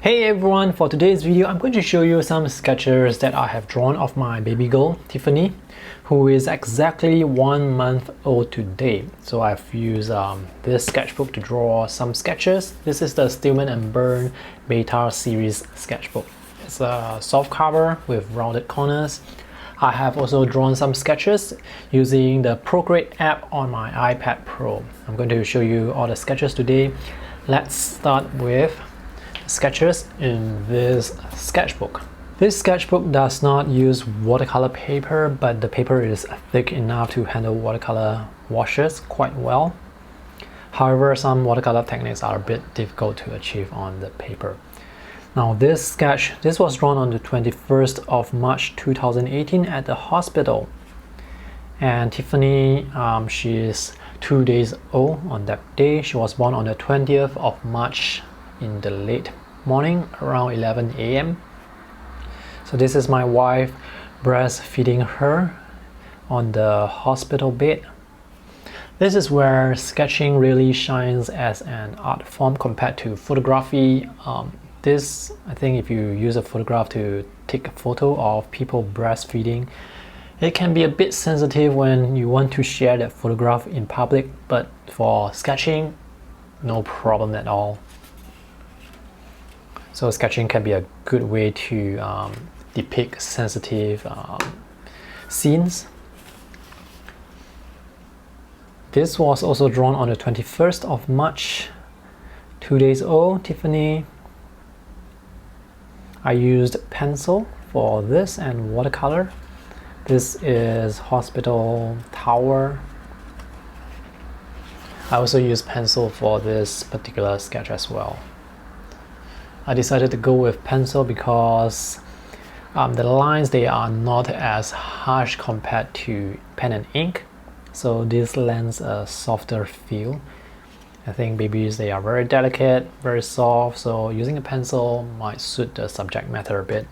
Hey everyone, for today's video I'm going to show you some sketches that I have drawn of my baby girl Tiffany, who is exactly 1 month old today. So I've used this sketchbook to draw some sketches. This is the Stillman and Birn Beta series sketchbook. It's a soft cover with rounded corners. I have also drawn some sketches using the Procreate app on my iPad Pro. I'm going to show you all the sketches today. Let's start with sketches in this sketchbook. This sketchbook does not use watercolor paper, but the paper is thick enough to handle watercolor washes quite well. However, some watercolor techniques are a bit difficult to achieve on the paper. Now this sketch, this was drawn on the 21st of March 2018 at the hospital. And Tiffany, she's 2 days old on that day. She was born on the 20th of March in the late morning around 11 a.m. So this is my wife breastfeeding her on the hospital bed. This is where sketching really shines as an art form compared to photography. I think if you use a photograph to take a photo of people breastfeeding, it can be a bit sensitive when you want to share that photograph in public, but for sketching, no problem at all. So sketching can be a good way to depict sensitive scenes. This was also drawn on the 21st of March, 2 days old, Tiffany. I used pencil for this and watercolor. This is hospital tower. I also used pencil for this particular sketch as well. I decided to go with pencil because the lines, they are not as harsh compared to pen and ink, so this lends a softer feel. I think babies, they are very delicate, very soft, so using a pencil might suit the subject matter a bit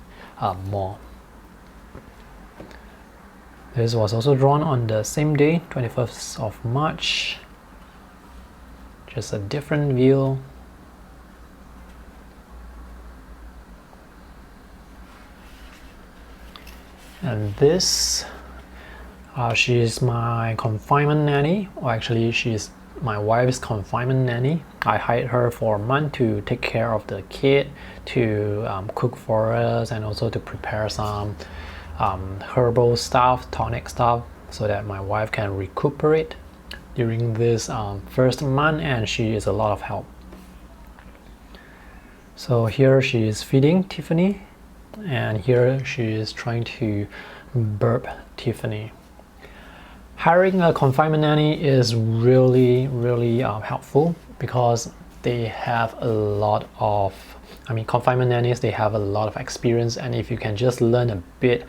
more. This was also drawn on the same day, 21st of March. Just a different view. And this, she's my confinement nanny, or actually she's my wife's confinement nanny. I hired her for a month to take care of the kid, to cook for us, and also to prepare some herbal stuff, tonic stuff, so that my wife can recuperate during this first month, and she is a lot of help. So here she is feeding Tiffany, and here she is trying to burp Tiffany. Hiring a confinement nanny is really helpful because they have a lot of, confinement nannies, they have a lot of experience, and if you can just learn a bit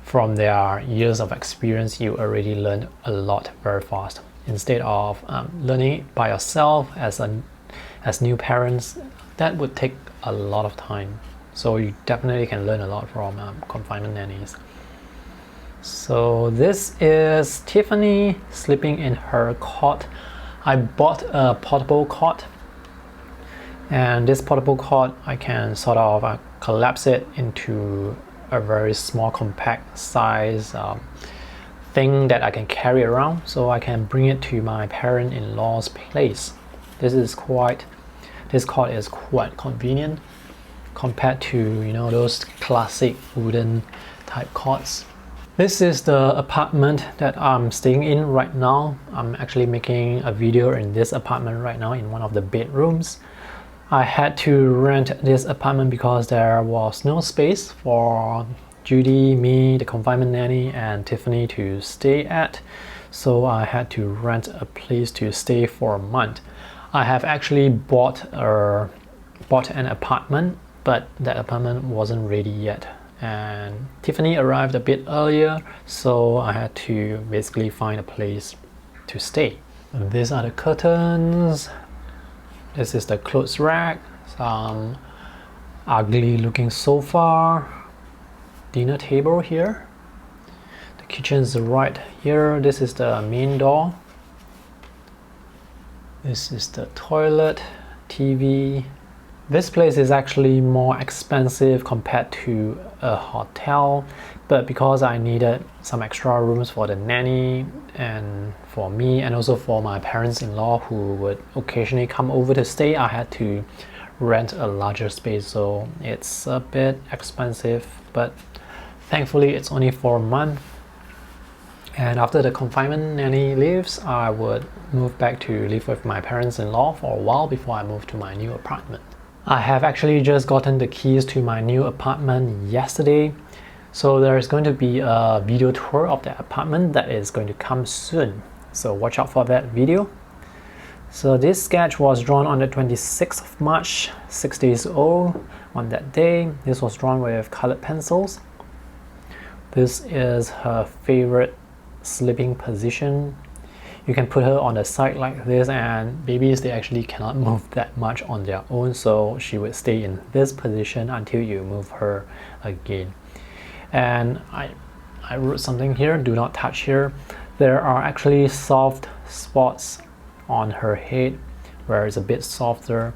from their years of experience, you already learn a lot very fast. Instead of learning it by yourself as new parents, that would take a lot of time. So you definitely can learn a lot from confinement nannies. So this is Tiffany sleeping in her cot. I bought a portable cot, and this portable cot, I can sort of collapse it into a very small compact size thing that I can carry around, so I can bring it to my parent-in-law's place. This cot is quite convenient compared to those classic wooden type cots. This is the apartment that I'm staying in right now. I'm actually making a video in this apartment right now in one of the bedrooms. I had to rent this apartment because there was no space for Judy, me, the confinement nanny, and Tiffany to stay at, so I had to rent a place to stay for a month. I have actually bought an apartment, but that apartment wasn't ready yet, and Tiffany arrived a bit earlier, so I had to basically find a place to stay. And these are the curtains. This is the clothes rack, some ugly looking sofa, dinner table here. The kitchen is right here. This is the main door. This is the toilet, TV, This place is actually more expensive compared to a hotel, but because I needed some extra rooms for the nanny and for me and also for my parents-in-law who would occasionally come over to stay, I had to rent a larger space, so it's a bit expensive, but thankfully it's only for a month. And after the confinement nanny leaves, I would move back to live with my parents-in-law for a while before I move to my new apartment. I have actually just gotten the keys to my new apartment yesterday, so there's going to be a video tour of the apartment that is going to come soon, so watch out for that video. So this sketch was drawn on the 26th of March, 6 days old. On that day, this was drawn with colored pencils. This is her favorite sleeping position. You can put her on the side like this, and babies, they actually cannot move that much on their own, so she would stay in this position until you move her again. And I wrote something here, do not touch here. There are actually soft spots on her head where it's a bit softer.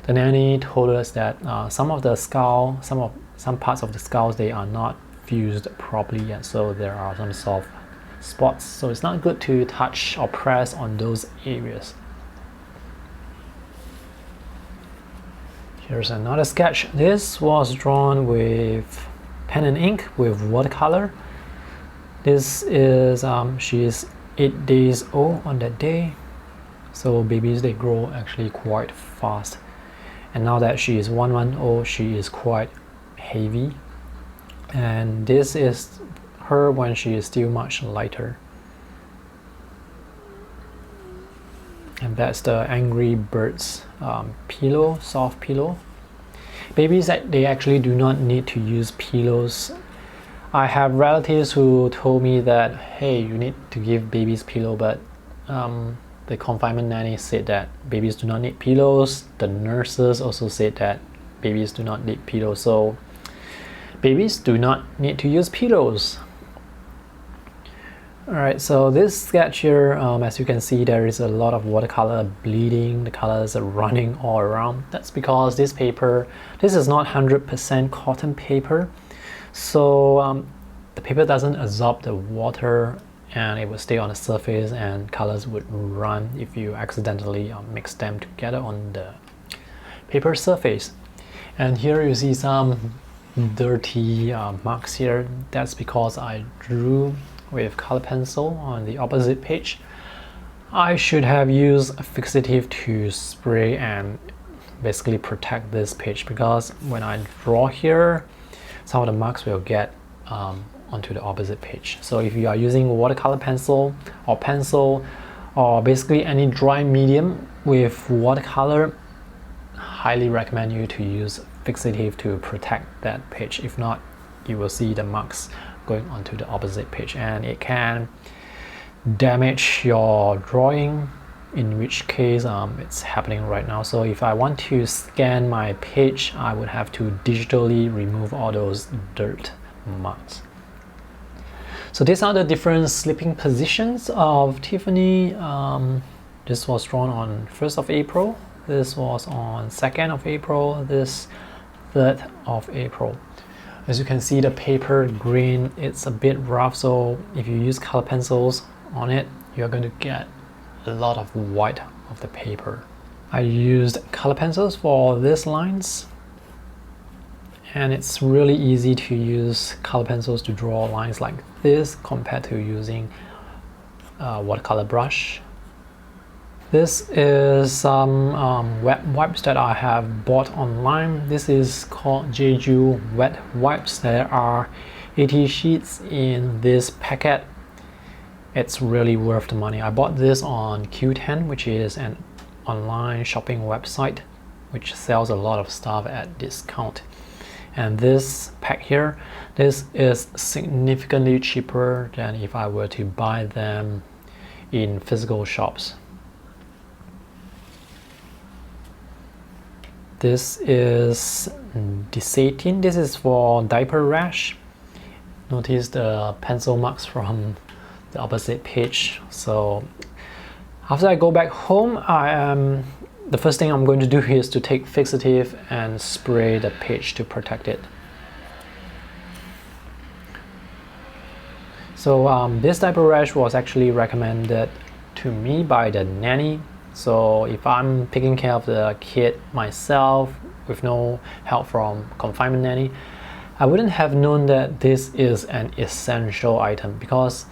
The nanny told us that some of the skull, some parts of the skulls, they are not fused properly yet, so there are some soft spots, so it's not good to touch or press on those areas. Here's another sketch. This was drawn with pen and ink with watercolor. This is she is 8 days old on that day, so babies, they grow actually quite fast, and now that she is 1 month old, she is quite heavy, and this is her when she is still much lighter. And that's the Angry Birds pillow, soft pillow. Babies, they actually do not need to use pillows. I have relatives who told me that, hey, you need to give babies pillow, but the confinement nanny said that babies do not need pillows. The nurses also said that babies do not need pillows, so babies do not need to use pillows. Alright, so this sketch here, as you can see, there is a lot of watercolor bleeding. The colors are running all around. That's because this paper, this is not 100% cotton paper, so the paper doesn't absorb the water and it will stay on the surface, and colors would run if you accidentally mix them together on the paper surface. And here you see some dirty marks here. That's because I drew with color pencil on the opposite page. I should have used a fixative to spray and basically protect this page, because when I draw here, some of the marks will get onto the opposite page. So if you are using watercolor pencil or basically any dry medium with watercolor, highly recommend you to use fixative to protect that page. If not, you will see the marks going onto the opposite page, and it can damage your drawing, in which case it's happening right now. So if I want to scan my page, I would have to digitally remove all those dirt marks. So these are the different sleeping positions of Tiffany. This was drawn on 1st of April, this was on 2nd of April, this 3rd of April. As you can see, the paper grain, it's a bit rough, so if you use color pencils on it, you're going to get a lot of white of the paper. I used color pencils for these lines, and it's really easy to use color pencils to draw lines like this compared to using a watercolor brush. This is some wet wipes that I have bought online. This is called Jeju wet wipes. There are 80 sheets in this packet. It's really worth the money. I bought this on Q10, which is an online shopping website which sells a lot of stuff at discount. And this pack here, this is significantly cheaper than if I were to buy them in physical shops. This is Desatin. This is for diaper rash. Notice the pencil marks from the opposite page. So after I go back home, I am the first thing I'm going to do is to take fixative and spray the page to protect it. So this diaper rash was actually recommended to me by the nanny. So if I'm taking care of the kid myself with no help from confinement nanny, I wouldn't have known that this is an essential item, because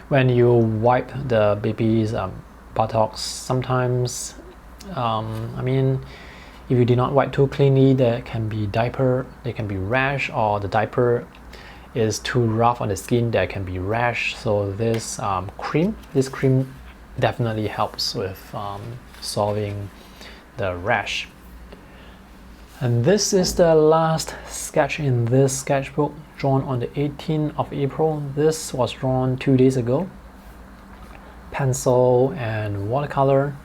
when you wipe the baby's buttocks, sometimes I mean, if you do not wipe too cleanly, there can be rash, or the diaper is too rough on the skin, there can be rash. So this cream definitely helps with solving the rash. And this is the last sketch in this sketchbook, drawn on the 18th of April. This was drawn 2 days ago. Pencil and watercolor.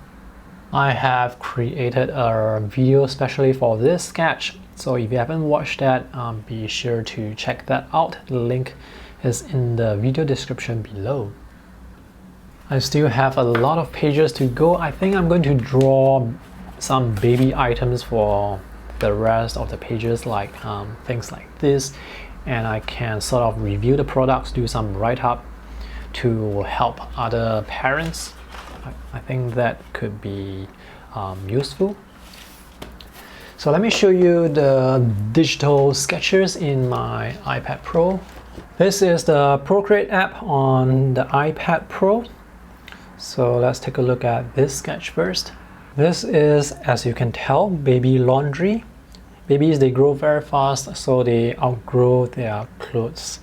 I have created a video especially for this sketch, so if you haven't watched that, be sure to check that out. The link is in the video description below. I still have a lot of pages to go. I think I'm going to draw some baby items for the rest of the pages, like things like this, and I can sort of review the products, do some write-up to help other parents. I think that could be useful. So let me show you the digital sketches in my iPad Pro. This is the Procreate app on the iPad Pro. So let's take a look at this sketch first. This is, as you can tell, baby laundry. Babies, they grow very fast, so they outgrow their clothes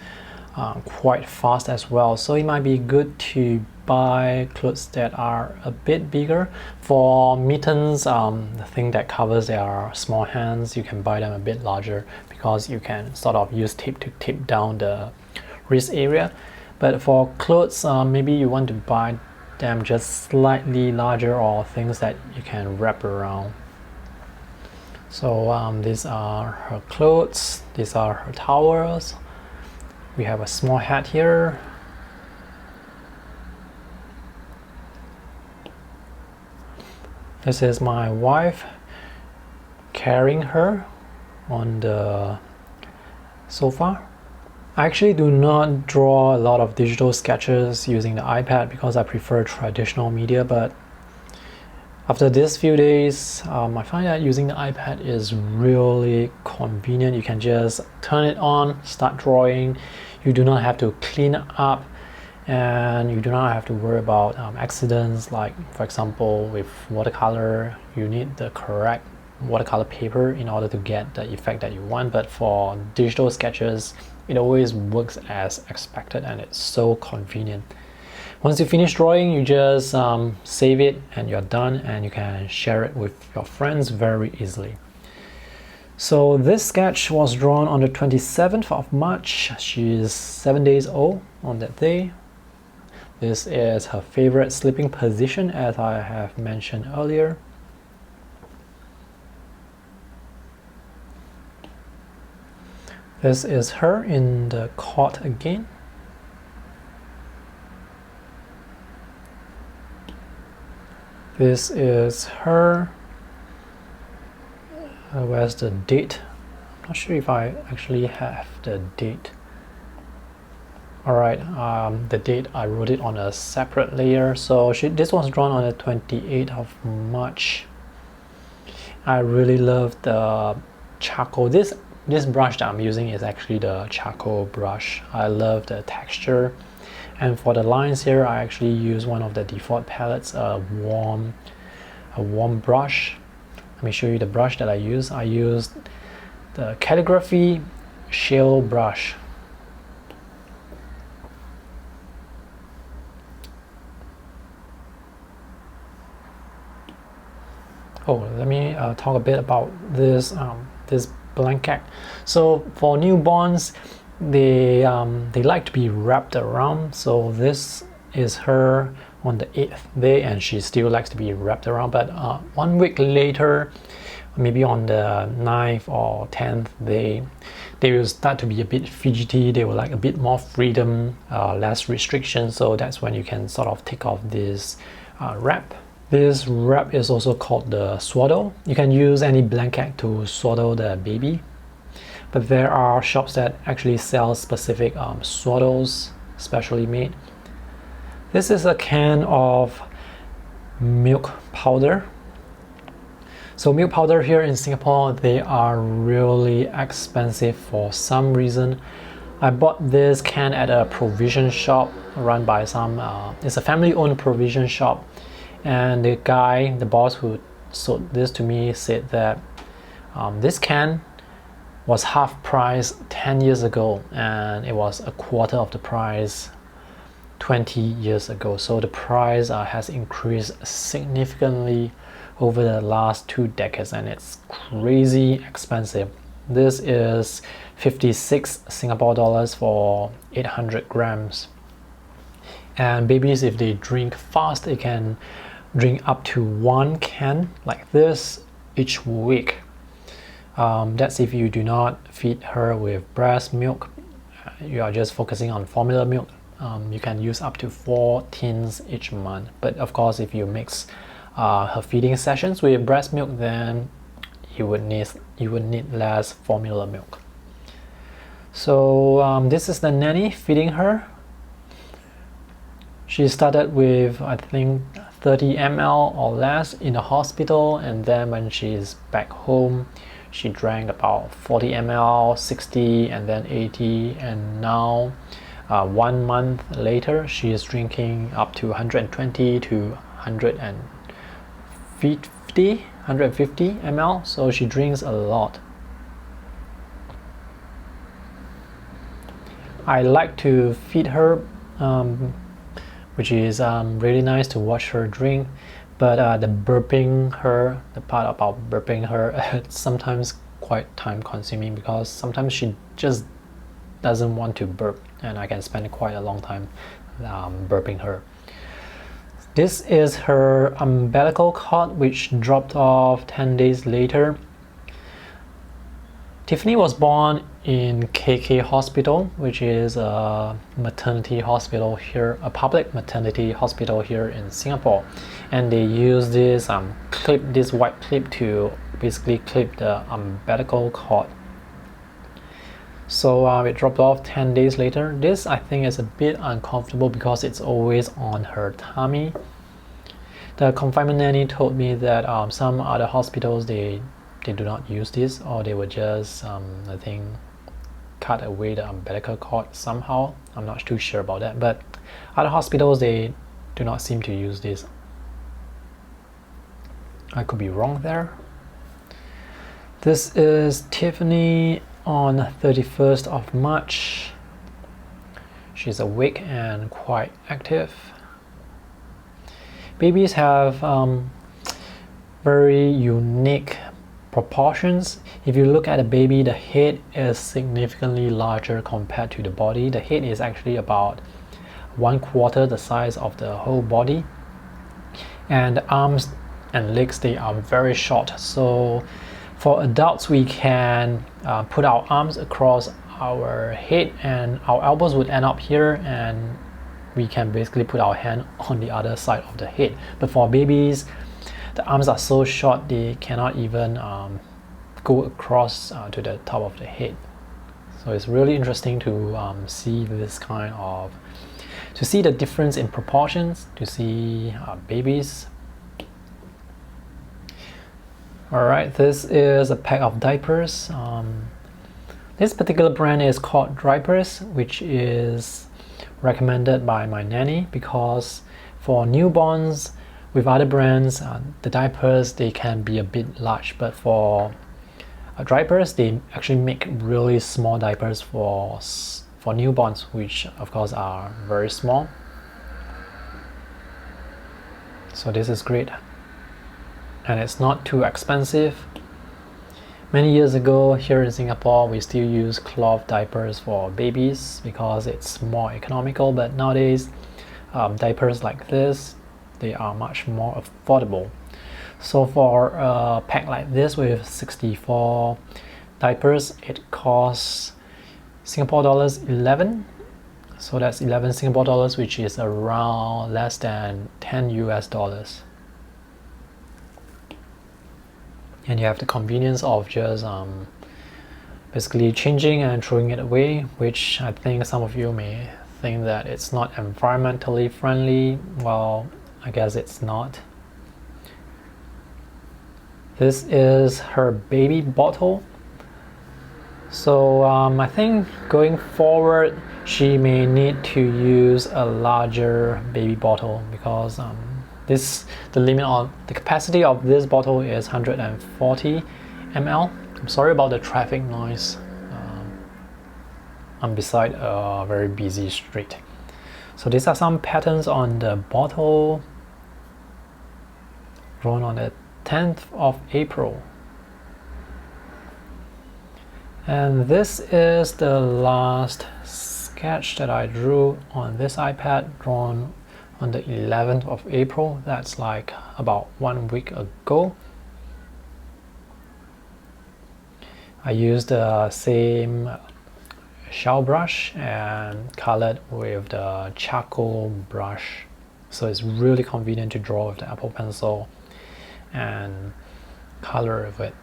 quite fast as well. So it might be good to buy clothes that are a bit bigger. For mittens, the thing that covers their small hands, you can buy them a bit larger, because you can sort of use tape to tape down the wrist area. But for clothes, maybe you want to buy them just slightly larger, or things that you can wrap around. So these are her clothes, these are her towels. We have a small hat here. This is my wife carrying her on the sofa. I actually do not draw a lot of digital sketches using the iPad, because I prefer traditional media, but after this few days, I find that using the iPad is really convenient. You can just turn it on, start drawing. You do not have to clean up, and you do not have to worry about accidents. Like, for example, with watercolor, you need the correct watercolor paper in order to get the effect that you want. But for digital sketches, it always works as expected, and it's so convenient. Once you finish drawing, you just save it and you're done, and you can share it with your friends very easily. So this sketch was drawn on the 27th of March. She is 7 days old on that day. This is her favorite sleeping position, as I have mentioned earlier. This is her in the cot again. This is her. Where's the date? I'm not sure if I actually have the date. Alright, the date, I wrote it on a separate layer. So this was drawn on the 28th of March. I really love the charcoal. This brush that I'm using is actually the charcoal brush. I love the texture. And for the lines here, I actually use one of the default palettes, a warm brush. Let me show you the brush that I use. I used the calligraphy shale brush. Oh, let me talk a bit about this this blanket. So for newborns, they like to be wrapped around. So this is her on the 8th day, and she still likes to be wrapped around. But 1 week later, maybe on the 9th or 10th day, they will start to be a bit fidgety. They will like a bit more freedom, less restriction. So that's when you can sort of take off this wrap. This wrap is also called the swaddle. You can use any blanket to swaddle the baby, but there are shops that actually sell specific swaddles, specially made. This is a can of milk powder. So milk powder here in Singapore, they are really expensive for some reason. I bought this can at a provision shop run by it's a family-owned provision shop, and the boss who sold this to me said that this can was half price 10 years ago, and it was a quarter of the price 20 years ago. So the price has increased significantly over the last 2 decades, and it's crazy expensive. This is 56 Singapore dollars for 800 grams. And babies, if they drink fast, they can drink up to 1 can like this each week. That's if you do not feed her with breast milk. You are just focusing on formula milk. You can use up to 4 tins each month. But of course, if you mix her feeding sessions with breast milk, then you would need less formula milk. So this is the nanny feeding her. She started with, I think, 30 ml or less in the hospital, and then when she's back home, she drank about 40 ml, 60, and then 80, and now 1 month later, she is drinking up to 120 to 150 ml, so she drinks a lot. I like to feed her, which is really nice to watch her drink, but the part about burping her, it's sometimes quite time consuming, because sometimes she just doesn't want to burp, and I can spend quite a long time burping her. This is her umbilical cord, which dropped off 10 days later. Tiffany was born in KK Hospital, which is a maternity hospital here, a public maternity hospital here in Singapore, and they use this white clip to basically clip the umbilical cord. So it dropped off 10 days later. This, I think, is a bit uncomfortable because it's always on her tummy. The confinement nanny told me that some other hospitals, they do not use this, or they would just I think cut away the umbilical cord somehow. I'm not too sure about that, but other hospitals, they do not seem to use this. I could be wrong there. This is Tiffany on 31st of March. She's awake and quite active. Babies have very unique proportions. If you look at a baby, the head is significantly larger compared to the body. The head is actually about 1/4 the size of the whole body, and the arms and legs, they are very short. So for adults, we can put our arms across our head, and our elbows would end up here, and we can basically put our hand on the other side of the head. But for babies, the arms are so short, they cannot even go across to the top of the head. So it's really interesting to see this to see the difference in proportions, to see babies. Alright, this is a pack of diapers. This particular brand is called Diapers, which is recommended by my nanny, because for newborns with other brands, the diapers, they can be a bit large, but for diapers, they actually make really small diapers for newborns, which of course are very small. So this is great, and it's not too expensive. Many years ago here in Singapore, we still use cloth diapers for babies because it's more economical, but nowadays diapers like this, they are much more affordable. So for a pack like this with 64 diapers, it costs Singapore dollars 11. So that's 11 Singapore dollars, which is around less than 10 US dollars. and you have the convenience of just basically changing and throwing it away, which I think some of you may think that it's not environmentally friendly. Well, I guess it's not. This is her baby bottle. So I think going forward she may need to use a larger baby bottle, because the capacity of this bottle is 140 ml. I'm sorry about the traffic noise. I'm beside a very busy street. So these are some patterns on the bottle, drawn on the 10th of April. And this is the last sketch that I drew on this iPad, drawn on the 11th of April. That's like about 1 week ago. I used the same shell brush and colored with the charcoal brush. So it's really convenient to draw with the Apple Pencil and color with it.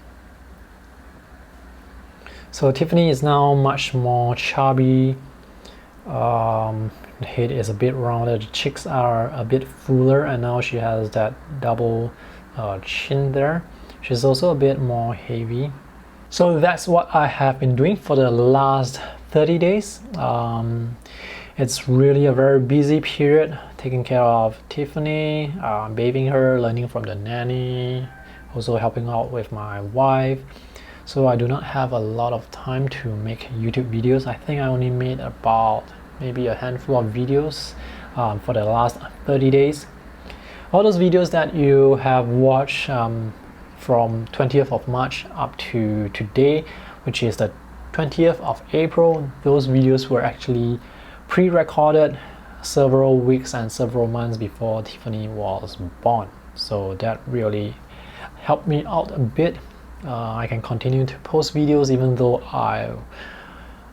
So Tiffany is now much more chubby. The head is a bit rounded, the cheeks are a bit fuller, and now she has that double chin there. She's also a bit more heavy. So that's what I have been doing for the last 30 days. It's really a very busy period, taking care of Tiffany, bathing her, learning from the nanny, also helping out with my wife. So I do not have a lot of time to make YouTube videos. I think I only made about maybe a handful of videos for the last 30 days. All those videos that you have watched from 20th of March up to today, which is the 20th of April, those videos were actually pre-recorded several weeks and several months before Tiffany was born. So that really helped me out a bit. I can continue to post videos even though I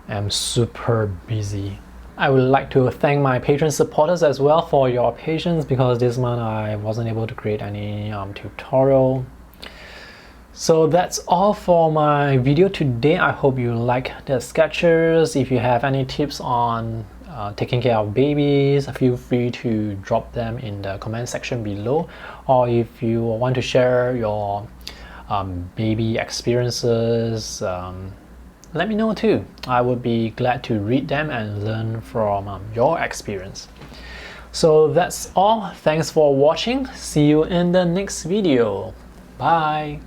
am super busy. I would like to thank my Patreon supporters as well for your patience, because this month I wasn't able to create any tutorial. So that's all for my video today. I hope you like the sketches. If you have any tips on taking care of babies, feel free to drop them in the comment section below, or if you want to share your baby experiences, let me know too. I would be glad to read them and learn from your experience. So that's all. Thanks for watching. See you in the next video. Bye.